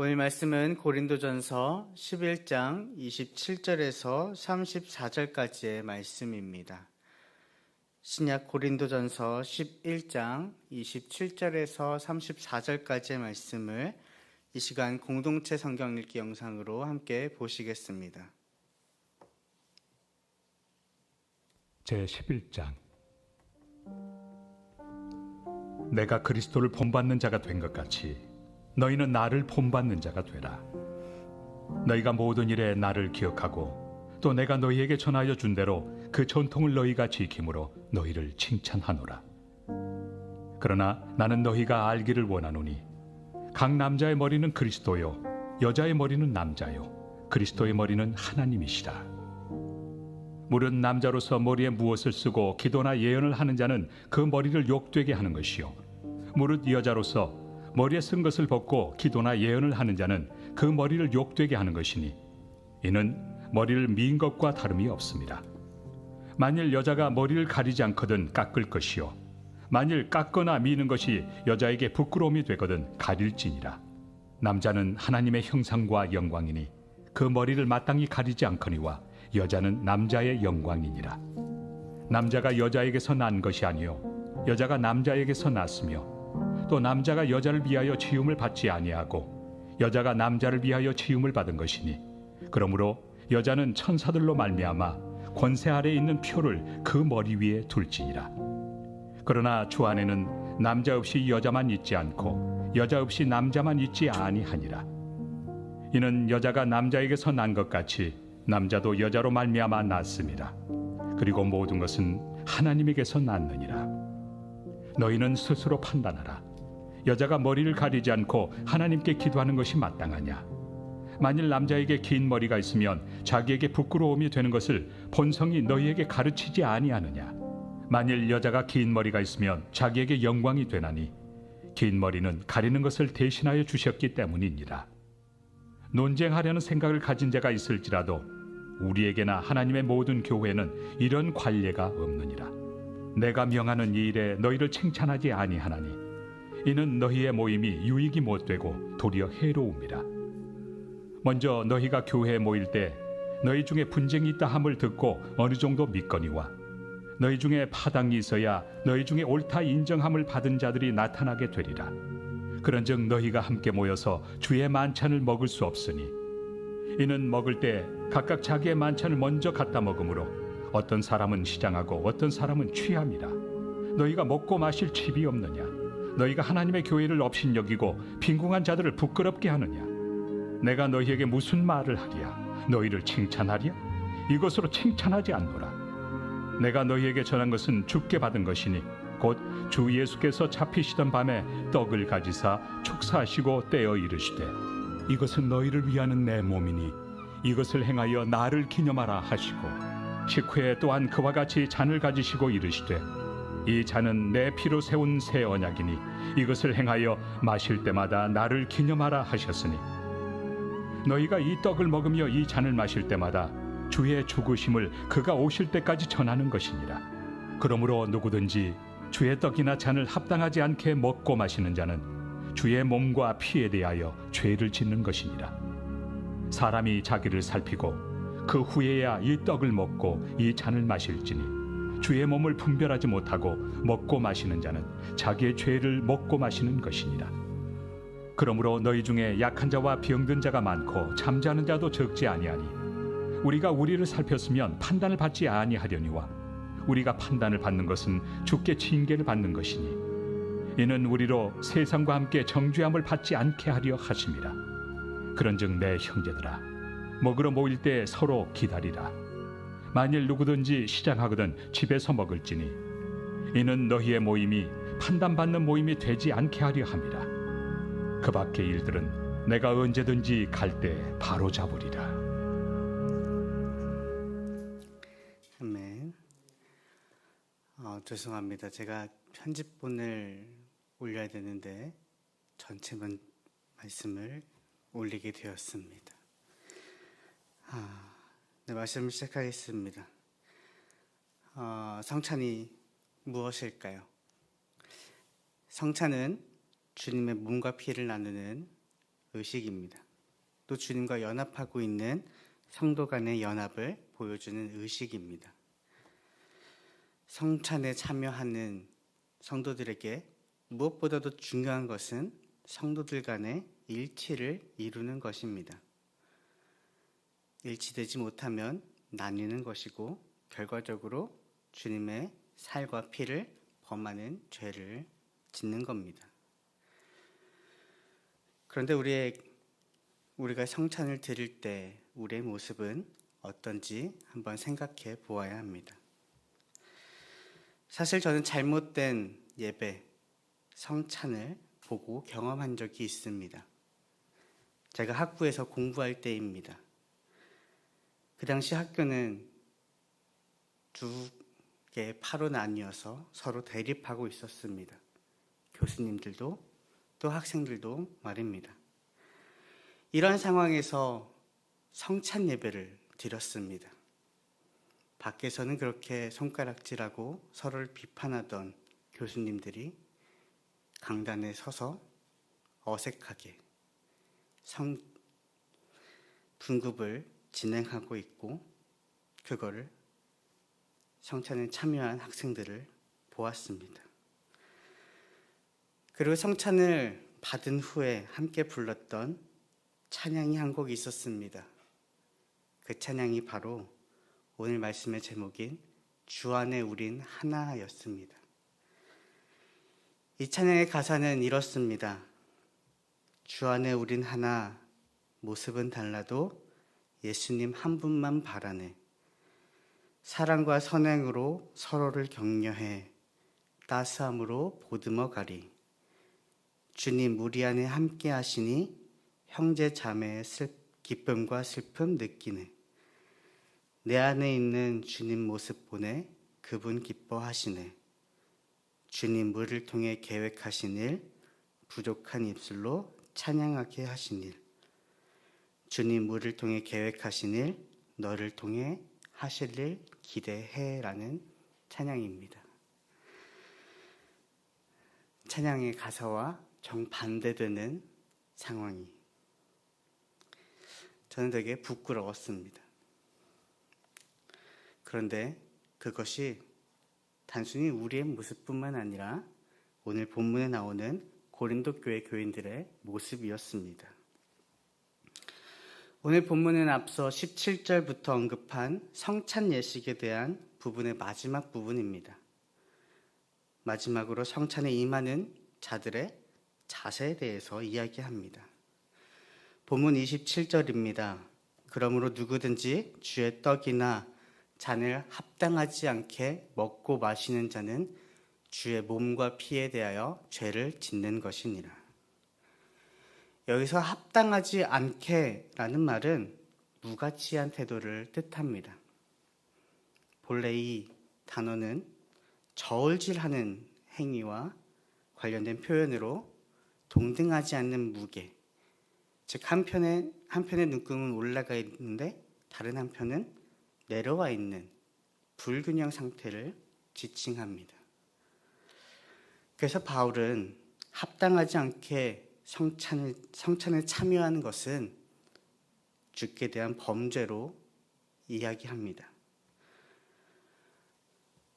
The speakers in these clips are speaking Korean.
오늘 말씀은 고린도전서 11장 27절에서 34절까지의 말씀입니다. 신약 고린도전서 11장 27절에서 34절까지의 말씀을 이 시간 공동체 성경 읽기 영상으로 함께 보시겠습니다. 제11장. 내가 그리스도를 본받는 자가 된 것 같이 너희는 나를 본받는 자가 되라. 너희가 모든 일에 나를 기억하고 또 내가 너희에게 전하여 준 대로 그 전통을 너희가 지킴으로 너희를 칭찬하노라. 그러나 나는 너희가 알기를 원하노니 각 남자의 머리는 그리스도요 여자의 머리는 남자요 그리스도의 머리는 하나님이시라. 무릇 남자로서 머리에 무엇을 쓰고 기도나 예언을 하는 자는 그 머리를 욕되게 하는 것이요 무릇 여자로서 머리에 쓴 것을 벗고 기도나 예언을 하는 자는 그 머리를 욕되게 하는 것이니 이는 머리를 민 것과 다름이 없습니다. 만일 여자가 머리를 가리지 않거든 깎을 것이요 만일 깎거나 미는 것이 여자에게 부끄러움이 되거든 가릴지니라. 남자는 하나님의 형상과 영광이니 그 머리를 마땅히 가리지 않거니와 여자는 남자의 영광이니라. 남자가 여자에게서 난 것이 아니요 여자가 남자에게서 났으며 또 남자가 여자를 위하여 지음을 받지 아니하고 여자가 남자를 위하여 지음을 받은 것이니 그러므로 여자는 천사들로 말미암아 권세 아래에 있는 표를 그 머리 위에 둘지니라. 그러나 주 안에는 남자 없이 여자만 있지 않고 여자 없이 남자만 있지 아니하니라. 이는 여자가 남자에게서 난 것 같이 남자도 여자로 말미암아 났습니다. 그리고 모든 것은 하나님에게서 났느니라. 너희는 스스로 판단하라. 여자가 머리를 가리지 않고 하나님께 기도하는 것이 마땅하냐? 만일 남자에게 긴 머리가 있으면 자기에게 부끄러움이 되는 것을 본성이 너희에게 가르치지 아니하느냐? 만일 여자가 긴 머리가 있으면 자기에게 영광이 되나니 긴 머리는 가리는 것을 대신하여 주셨기 때문이니라. 논쟁하려는 생각을 가진 자가 있을지라도 우리에게나 하나님의 모든 교회는 이런 관례가 없느니라. 내가 명하는 이 일에 너희를 칭찬하지 아니하나니 이는 너희의 모임이 유익이 못되고 도리어 해로움이라. 먼저 너희가 교회에 모일 때 너희 중에 분쟁이 있다 함을 듣고 어느 정도 믿거니와 너희 중에 파당이 있어야 너희 중에 옳다 인정함을 받은 자들이 나타나게 되리라. 그런즉 너희가 함께 모여서 주의 만찬을 먹을 수 없으니 이는 먹을 때 각각 자기의 만찬을 먼저 갖다 먹으므로 어떤 사람은 시장하고 어떤 사람은 취함이라. 너희가 먹고 마실 칩이 없느냐? 너희가 하나님의 교회를 업신여기고 빈궁한 자들을 부끄럽게 하느냐? 내가 너희에게 무슨 말을 하랴? 너희를 칭찬하랴? 이것으로 칭찬하지 않노라. 내가 너희에게 전한 것은 주께 받은 것이니 곧 주 예수께서 잡히시던 밤에 떡을 가지사 축사하시고 떼어 이르시되 이것은 너희를 위하는 내 몸이니 이것을 행하여 나를 기념하라 하시고 식후에 또한 그와 같이 잔을 가지시고 이르시되 이 잔은 내 피로 세운 새 언약이니 이것을 행하여 마실 때마다 나를 기념하라 하셨으니 너희가 이 떡을 먹으며 이 잔을 마실 때마다 주의 죽으심을 그가 오실 때까지 전하는 것이니라. 그러므로 누구든지 주의 떡이나 잔을 합당하지 않게 먹고 마시는 자는 주의 몸과 피에 대하여 죄를 짓는 것이니라. 사람이 자기를 살피고 그 후에야 이 떡을 먹고 이 잔을 마실지니 주의 몸을 분별하지 못하고 먹고 마시는 자는 자기의 죄를 먹고 마시는 것이니라. 그러므로 너희 중에 약한 자와 병든 자가 많고 잠자는 자도 적지 아니하니 우리가 우리를 살폈으면 판단을 받지 아니하려니와 우리가 판단을 받는 것은 주께 징계를 받는 것이니 이는 우리로 세상과 함께 정죄함을 받지 않게 하려 하심이라. 그런즉 내 형제들아 먹으러 모일 때 서로 기다리라. 만일 누구든지 시장하거든 집에서 먹을지니 이는 너희의 모임이 판단받는 모임이 되지 않게 하려 함이라. 그 밖의 일들은 내가 언제든지 갈 때 바로 잡으리라. 아멘. 죄송합니다. 제가 편집본을 올려야 되는데 전체 말씀을 올리게 되었습니다. 네, 말씀을 시작하겠습니다. 성찬이 무엇일까요? 성찬은 주님의 몸과 피를 나누는 의식입니다. 또 주님과 연합하고 있는 성도 간의 연합을 보여주는 의식입니다. 성찬에 참여하는 성도들에게 무엇보다도 중요한 것은 성도들 간의 일치를 이루는 것입니다. 일치되지 못하면 나뉘는 것이고 결과적으로 주님의 살과 피를 범하는 죄를 짓는 겁니다. 그런데 우리가 성찬을 드릴 때 우리의 모습은 어떤지 한번 생각해 보아야 합니다. 사실 저는 잘못된 예배, 성찬을 보고 경험한 적이 있습니다. 제가 학부에서 공부할 때입니다. 그 당시 학교는 두 개의 파로 나뉘어서 서로 대립하고 있었습니다. 교수님들도 또 학생들도 말입니다. 이런 상황에서 성찬 예배를 드렸습니다. 밖에서는 그렇게 손가락질하고 서로를 비판하던 교수님들이 강단에 서서 어색하게 분급을 진행하고 있고 그거를 성찬에 참여한 학생들을 보았습니다. 그리고 성찬을 받은 후에 함께 불렀던 찬양이 한 곡 있었습니다. 그 찬양이 바로 오늘 말씀의 제목인 주 안에 우린 하나였습니다. 이 찬양의 가사는 이렇습니다. 주 안에 우린 하나, 모습은 달라도 예수님 한 분만 바라네. 사랑과 선행으로 서로를 격려해 따스함으로 보듬어 가리. 주님 우리 안에 함께 하시니 형제 자매의 기쁨과 슬픔 느끼네. 내 안에 있는 주님 모습 보내 그분 기뻐하시네. 주님 물을 통해 계획하신 일, 부족한 입술로 찬양하게 하신 일. 주님 물을 통해 계획하신 일, 너를 통해 하실 일 기대해라는 찬양입니다. 찬양의 가사와 정반대되는 상황이 저는 되게 부끄러웠습니다. 그런데 그것이 단순히 우리의 모습뿐만 아니라 오늘 본문에 나오는 고린도 교회 교인들의 모습이었습니다. 오늘 본문은 앞서 17절부터 언급한 성찬 예식에 대한 부분의 마지막 부분입니다. 마지막으로 성찬에 임하는 자들의 자세에 대해서 이야기합니다. 본문 27절입니다. 그러므로 누구든지 주의 떡이나 잔을 합당하지 않게 먹고 마시는 자는 주의 몸과 피에 대하여 죄를 짓는 것이니라. 여기서 합당하지 않게라는 말은 무가치한 태도를 뜻합니다. 본래 이 단어는 저울질하는 행위와 관련된 표현으로 동등하지 않는 무게, 즉 한편의 눈금은 올라가 있는데 다른 한편은 내려와 있는 불균형 상태를 지칭합니다. 그래서 바울은 합당하지 않게 성찬에 참여하는 것은 주께 대한 범죄로 이야기합니다.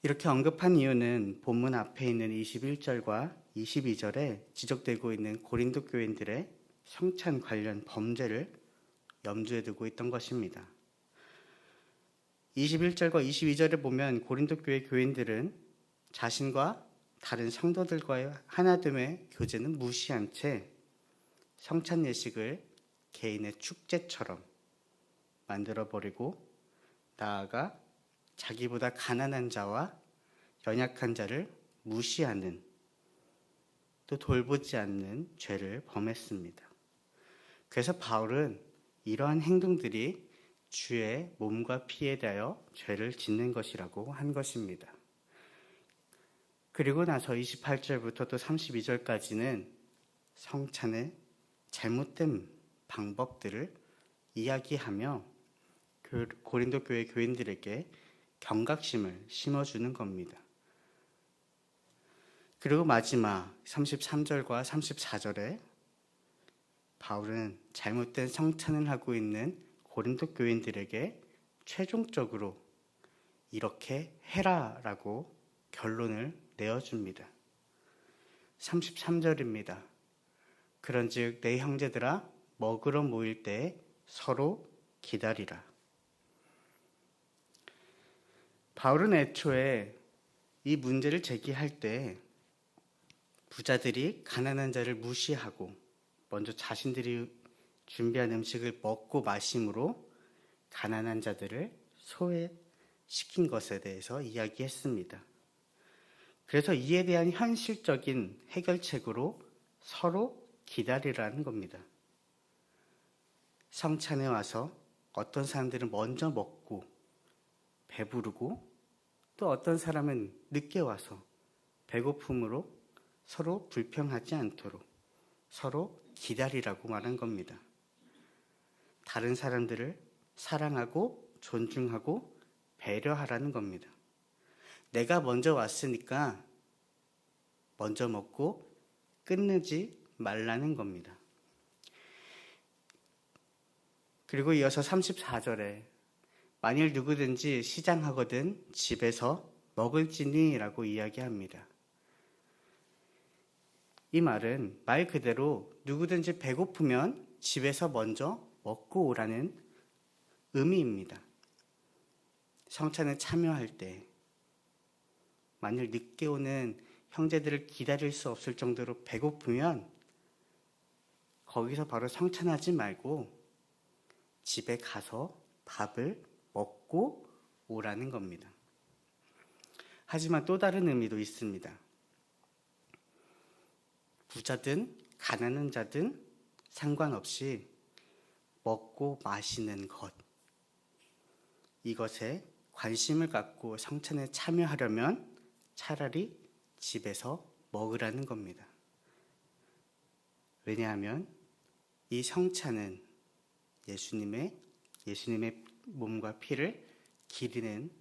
이렇게 언급한 이유는 본문 앞에 있는 21절과 22절에 지적되고 있는 고린도 교인들의 성찬 관련 범죄를 염두에 두고 있던 것입니다. 21절과 22절에 보면 고린도 교회 교인들은 자신과 다른 성도들과의 하나됨의 교제는 무시한 채 성찬 예식을 개인의 축제처럼 만들어버리고 나아가 자기보다 가난한 자와 연약한 자를 무시하는 또 돌보지 않는 죄를 범했습니다. 그래서 바울은 이러한 행동들이 주의 몸과 피에 대하여 죄를 짓는 것이라고 한 것입니다. 그리고 나서 28절부터 또 32절까지는 성찬의 잘못된 방법들을 이야기하며 고린도 교회 교인들에게 경각심을 심어주는 겁니다. 그리고 마지막 33절과 34절에 바울은 잘못된 성찬을 하고 있는 고린도 교인들에게 최종적으로 이렇게 해라라고 결론을 내어줍니다. 33절입니다. 그런즉 내 형제들아 먹으러 모일 때 서로 기다리라. 바울은 애초에 이 문제를 제기할 때 부자들이 가난한 자를 무시하고 먼저 자신들이 준비한 음식을 먹고 마심으로 가난한 자들을 소외시킨 것에 대해서 이야기했습니다. 그래서 이에 대한 현실적인 해결책으로 서로 기다리라는 겁니다. 성찬에 와서 어떤 사람들은 먼저 먹고 배부르고 또 어떤 사람은 늦게 와서 배고픔으로 서로 불평하지 않도록 서로 기다리라고 말한 겁니다. 다른 사람들을 사랑하고 존중하고 배려하라는 겁니다. 내가 먼저 왔으니까 먼저 먹고 끝내지 말라는 겁니다. 그리고 이어서 34절에 만일 누구든지 시장하거든 집에서 먹을지니 라고 이야기합니다. 이 말은 말 그대로 누구든지 배고프면 집에서 먼저 먹고 오라는 의미입니다. 성찬에 참여할 때 만일 늦게 오는 형제들을 기다릴 수 없을 정도로 배고프면 거기서 바로 성찬하지 말고 집에 가서 밥을 먹고 오라는 겁니다. 하지만 또 다른 의미도 있습니다. 부자든 가난한 자든 상관없이 먹고 마시는 것, 이것에 관심을 갖고 성찬에 참여하려면 차라리 집에서 먹으라는 겁니다. 왜냐하면 이 성찬은 예수님의 몸과 피를 기리는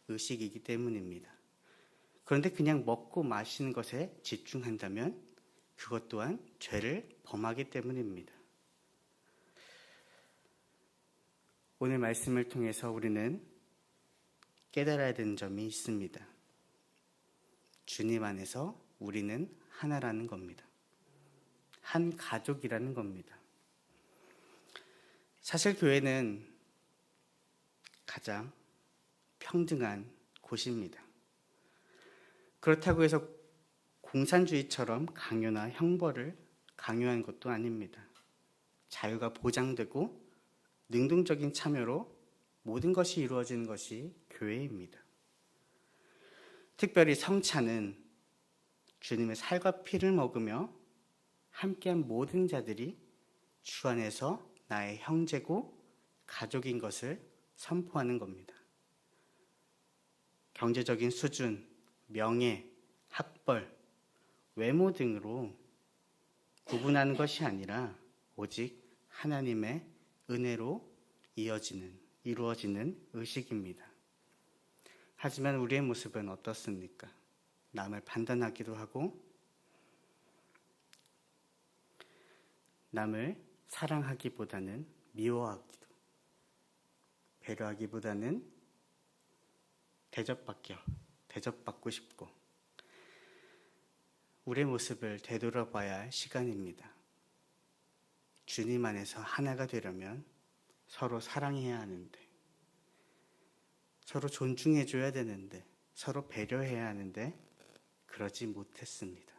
의식이기 때문입니다. 그런데 그냥 먹고 마시는 것에 집중한다면 그것 또한 죄를 범하기 때문입니다. 오늘 말씀을 통해서 우리는 깨달아야 되는 점이 있습니다. 주님 안에서 우리는 하나라는 겁니다. 한 가족이라는 겁니다. 사실 교회는 가장 평등한 곳입니다. 그렇다고 해서 공산주의처럼 강요나 형벌을 강요한 것도 아닙니다. 자유가 보장되고 능동적인 참여로 모든 것이 이루어지는 것이 교회입니다. 특별히 성찬은 주님의 살과 피를 먹으며 함께한 모든 자들이 주 안에서 나의 형제고 가족인 것을 선포하는 겁니다. 경제적인 수준, 명예, 학벌, 외모 등으로 구분하는 것이 아니라 오직 하나님의 은혜로 이루어지는 의식입니다. 하지만 우리의 모습은 어떻습니까? 남을 판단하기도 하고 남을 사랑하기보다는 미워하기도, 배려하기보다는 대접받고 싶고, 우리의 모습을 되돌아봐야 할 시간입니다. 주님 안에서 하나가 되려면 서로 사랑해야 하는데, 서로 존중해줘야 되는데, 서로 배려해야 하는데 그러지 못했습니다.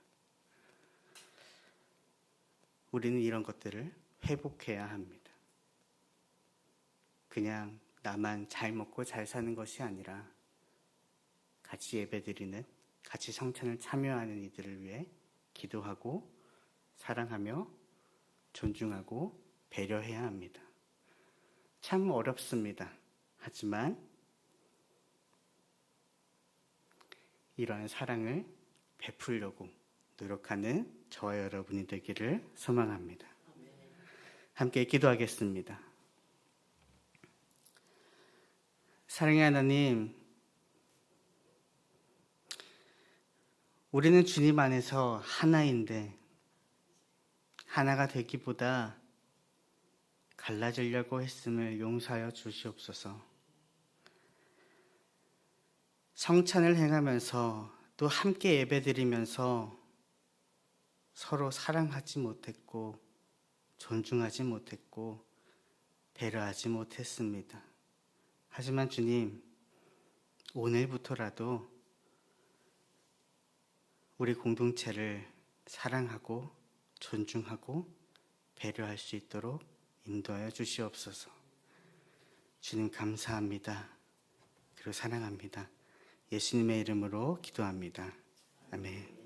우리는 이런 것들을 회복해야 합니다. 그냥 나만 잘 먹고 잘 사는 것이 아니라 같이 예배드리는, 같이 성찬을 참여하는 이들을 위해 기도하고 사랑하며 존중하고 배려해야 합니다. 참 어렵습니다. 하지만 이러한 사랑을 베풀려고 노력하는 저와 여러분이 되기를 소망합니다. 함께 기도하겠습니다. 사랑의 하나님, 우리는 주님 안에서 하나인데 하나가 되기보다 갈라지려고 했음을 용서하여 주시옵소서. 성찬을 행하면서 또 함께 예배드리면서 서로 사랑하지 못했고 존중하지 못했고 배려하지 못했습니다. 하지만 주님, 오늘부터라도 우리 공동체를 사랑하고 존중하고 배려할 수 있도록 인도하여 주시옵소서. 주님 감사합니다. 그리고 사랑합니다. 예수님의 이름으로 기도합니다. 아멘.